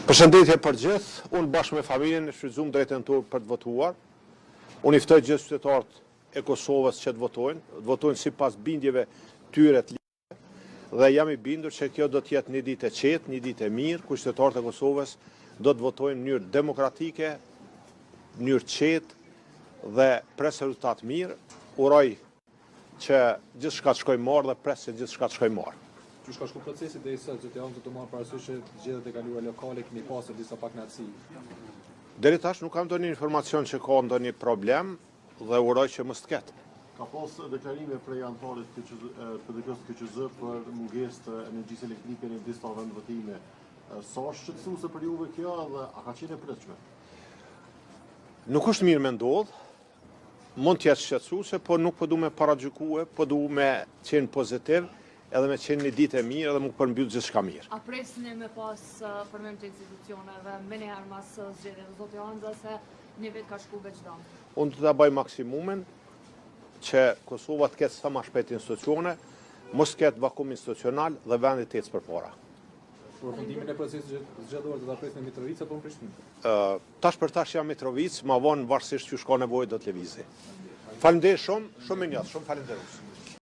Përshëndetje për gjithë, unë bashkë me familjen e shfrytzuam drejtën tur për të votuar. Unë i ftoj gjithë qytetarët e Kosovës që të votojnë sipas bindjeve tyre të ligjit dhe jam i bindur që kjo do të jetë një ditë e qetë, një ditë e mirë, ku qytetarët e Kosovës do të votojnë në mënyrë demokratike, në mënyrë të qetë dhe pres rezultat mirë. Uroj që gjithçka të shkojë mirë dhe pres që gjithçka të shkojë mirë. Që shka shku procesi dhe i sëtë, që të marrë parasysh që gjethet e kaluar lokale, kemi pasur disa paknatësi. Deri tash nuk kam ndonjë informacion që ka ndonjë problem dhe uroj që mos të ketë. Ka pas deklarime prej anëtarit PDK-s KQZ për mungesë të energjisë elektrike në disa vende votime. Sa është shqetësuese për juve kjo dhe a ka qenë e pritshme? Nuk është mirë me ndodh, mund të jetë shqetësuese, por nuk po du me paragjykue, po du me qenë pozitiv, edhe me qenë një ditë e mirë edhe më përmbyll gjithçka mirë. A presni me pas formim të institucioneve me njëherë mas zgjedhjeve dhe zoti Hanza se një vit ka shku veçdan? Unë do ta bëj maksimumin që Kosova të ketë sa më shpejt institucione, mos ketë vakum institucional dhe vendi të ecë përpara. Përfundimin e procesit zgjedhor do ta presni në Mitrovica apo në Prishtinë? Tash për tash jam Mitrovic, ma vonë varësisht që shka nevojë do të lëvizi. Faleminderit shumë, shumë mirë, shumë falenderoj.